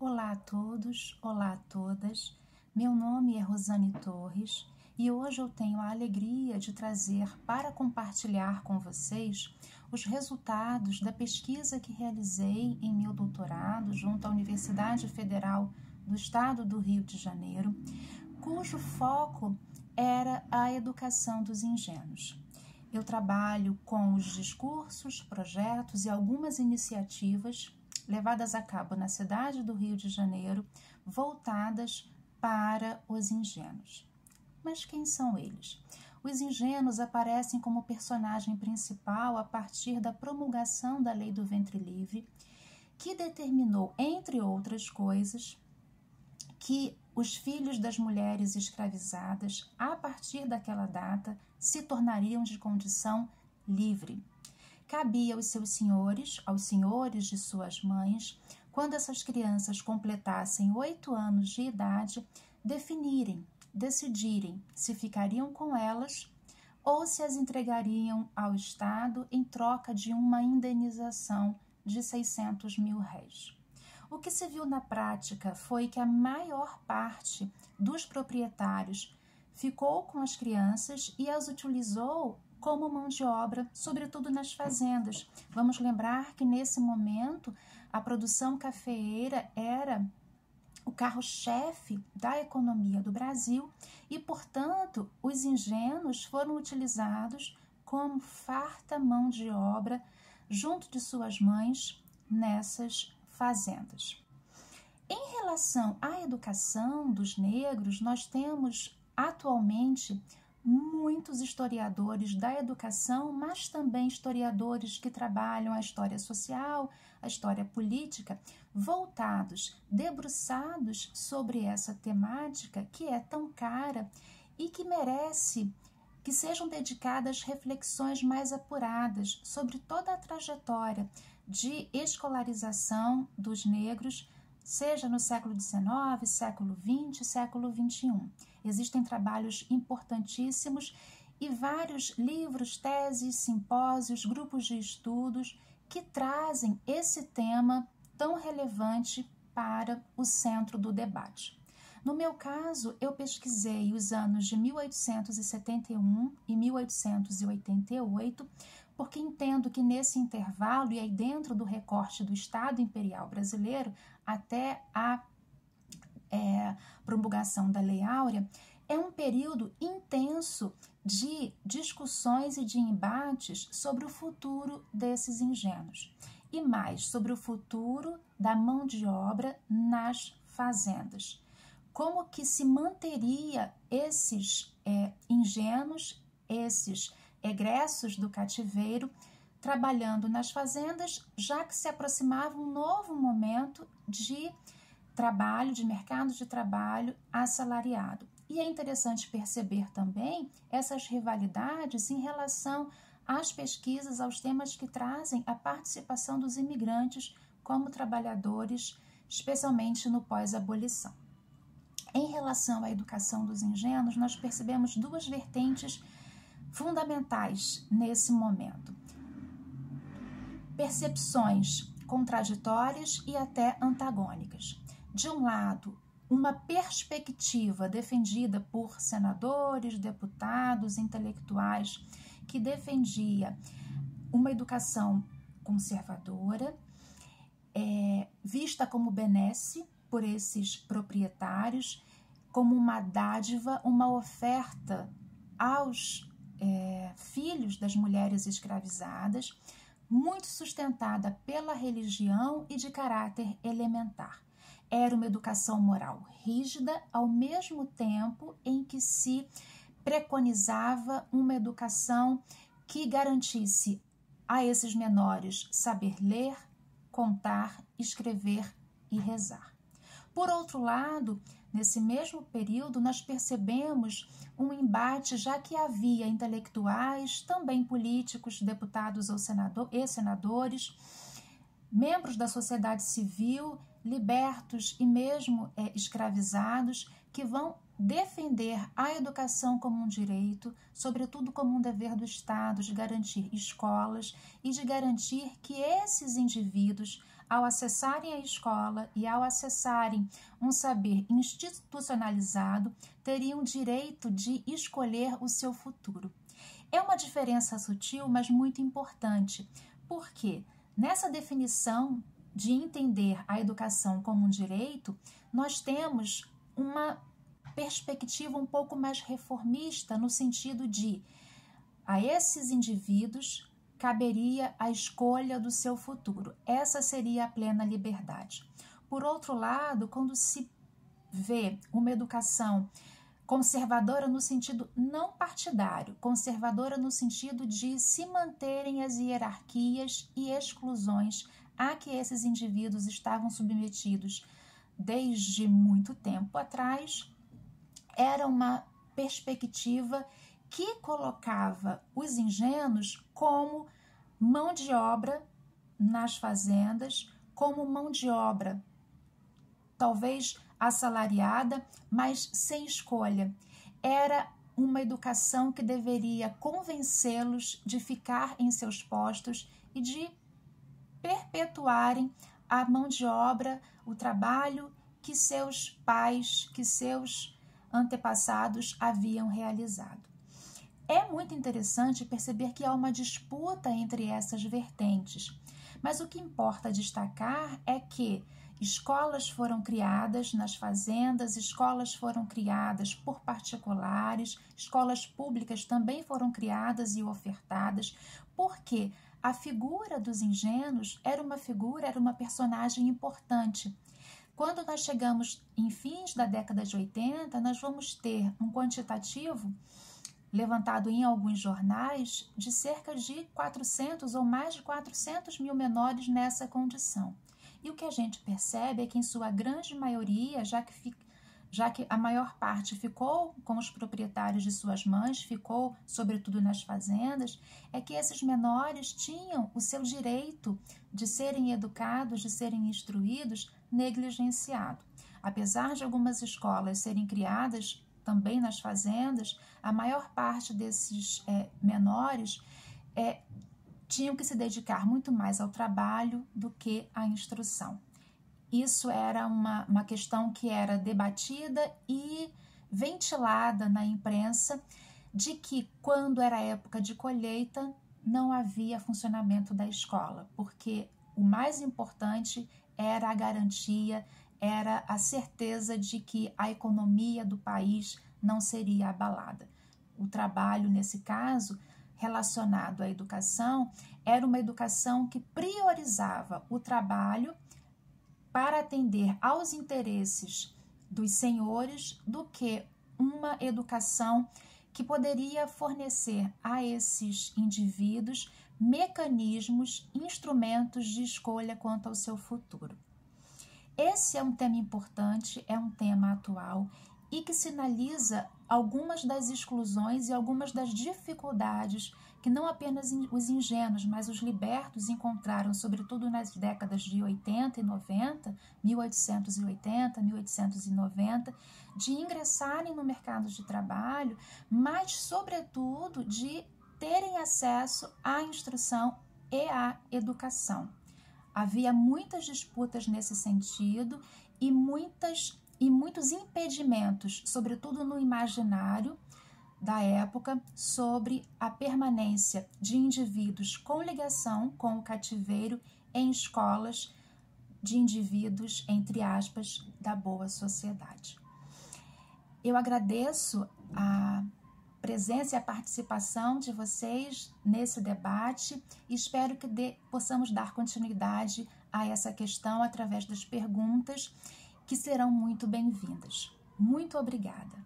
Olá a todos, olá a todas. Meu nome é Rosane Torres e hoje eu tenho a alegria de trazer para compartilhar com vocês os resultados da pesquisa que realizei em meu doutorado junto à Universidade Federal do Estado do Rio de Janeiro, cujo foco era a educação dos ingênuos. Eu trabalho com os discursos, projetos e algumas iniciativas levadas a cabo na cidade do Rio de Janeiro, voltadas para os ingênuos. Mas quem são eles? Os ingênuos aparecem como personagem principal a partir da promulgação da Lei do Ventre Livre, que determinou, entre outras coisas, que os filhos das mulheres escravizadas, a partir daquela data, se tornariam de condição livre. Cabia aos seus senhores, aos senhores de suas mães, quando essas crianças completassem 8 anos de idade, decidirem se ficariam com elas ou se as entregariam ao Estado em troca de uma indenização de 600 mil réis. O que se viu na prática foi que a maior parte dos proprietários ficou com as crianças e as utilizou como mão de obra, sobretudo nas fazendas. Vamos lembrar que nesse momento a produção cafeeira era o carro-chefe da economia do Brasil e, portanto, os ingênuos foram utilizados como farta mão de obra junto de suas mães nessas fazendas. Em relação à educação dos negros, nós temos atualmente muitos historiadores da educação, mas também historiadores que trabalham a história social, a história política, voltados, debruçados sobre essa temática que é tão cara e que merece que sejam dedicadas reflexões mais apuradas sobre toda a trajetória de escolarização dos negros, seja no século XIX, século XX, século XXI. Existem trabalhos importantíssimos e vários livros, teses, simpósios, grupos de estudos que trazem esse tema tão relevante para o centro do debate. No meu caso, eu pesquisei os anos de 1871 e 1888, porque entendo que nesse intervalo, e aí dentro do recorte do Estado Imperial Brasileiro, até a promulgação da Lei Áurea, é um período intenso de discussões e de embates sobre o futuro desses ingênuos e mais sobre o futuro da mão de obra nas fazendas. Como que se manteria esses ingênuos, esses egressos do cativeiro, trabalhando nas fazendas, já que se aproximava um novo momento de trabalho, de mercado de trabalho assalariado. E é interessante perceber também essas rivalidades em relação às pesquisas, aos temas que trazem a participação dos imigrantes como trabalhadores, especialmente no pós-abolição. Em relação à educação dos ingênuos, nós percebemos duas vertentes fundamentais nesse momento. Percepções contraditórias e até antagônicas. De um lado, uma perspectiva defendida por senadores, deputados, intelectuais, que defendia uma educação conservadora, vista como benesse por esses proprietários, como uma dádiva, uma oferta aos filhos das mulheres escravizadas, muito sustentada pela religião e de caráter elementar. Era uma educação moral rígida, ao mesmo tempo em que se preconizava uma educação que garantisse a esses menores saber ler, contar, escrever e rezar. Por outro lado, nesse mesmo período, nós percebemos um embate, já que havia intelectuais, também políticos, deputados ou senadores, membros da sociedade civil, libertos e mesmo escravizados, que vão defender a educação como um direito, sobretudo como um dever do Estado de garantir escolas e de garantir que esses indivíduos, ao acessarem a escola e ao acessarem um saber institucionalizado, teriam direito de escolher o seu futuro. É uma diferença sutil, mas muito importante, porque nessa definição de entender a educação como um direito, nós temos uma perspectiva um pouco mais reformista, no sentido de a esses indivíduos caberia a escolha do seu futuro. Essa seria a plena liberdade. Por outro lado, quando se vê uma educação conservadora no sentido não partidário, conservadora no sentido de se manterem as hierarquias e exclusões a que esses indivíduos estavam submetidos desde muito tempo atrás, era uma perspectiva que colocava os ingênuos como mão de obra nas fazendas, como mão de obra talvez assalariada, mas sem escolha. Era uma educação que deveria convencê-los de ficar em seus postos e de perpetuarem a mão de obra, o trabalho que seus pais, que seus antepassados haviam realizado. É muito interessante perceber que há uma disputa entre essas vertentes, mas o que importa destacar é que escolas foram criadas nas fazendas, escolas foram criadas por particulares, escolas públicas também foram criadas e ofertadas, porque a figura dos ingênuos era uma personagem importante. Quando nós chegamos em fins da década de 80, nós vamos ter um quantitativo levantado em alguns jornais de cerca de 400 ou mais de 400 mil menores nessa condição. E o que a gente percebe é que, em sua grande maioria, já que a maior parte ficou com os proprietários de suas mães, ficou sobretudo nas fazendas, é que esses menores tinham o seu direito de serem educados, de serem instruídos, negligenciado. Apesar de algumas escolas serem criadas também nas fazendas, a maior parte desses menores tinham que se dedicar muito mais ao trabalho do que à instrução. Isso era uma questão que era debatida e ventilada na imprensa, de que quando era época de colheita não havia funcionamento da escola, porque o mais importante era a garantia, era a certeza de que a economia do país não seria abalada. O trabalho, nesse caso, relacionado à educação, era uma educação que priorizava o trabalho para atender aos interesses dos senhores do que uma educação que poderia fornecer a esses indivíduos mecanismos, instrumentos de escolha quanto ao seu futuro. Esse é um tema importante, é um tema atual e que sinaliza algumas das exclusões e algumas das dificuldades que não apenas os ingênuos, mas os libertos encontraram, sobretudo nas décadas de 80 e 90, 1880, 1890, de ingressarem no mercado de trabalho, mas, sobretudo, de terem acesso à instrução e à educação. Havia muitas disputas nesse sentido e muitos impedimentos, sobretudo no imaginário da época, sobre a permanência de indivíduos com ligação com o cativeiro em escolas de indivíduos, entre aspas, da boa sociedade. Eu agradeço a presença e a participação de vocês nesse debate e espero que possamos dar continuidade a essa questão através das perguntas, que serão muito bem-vindas. Muito obrigada.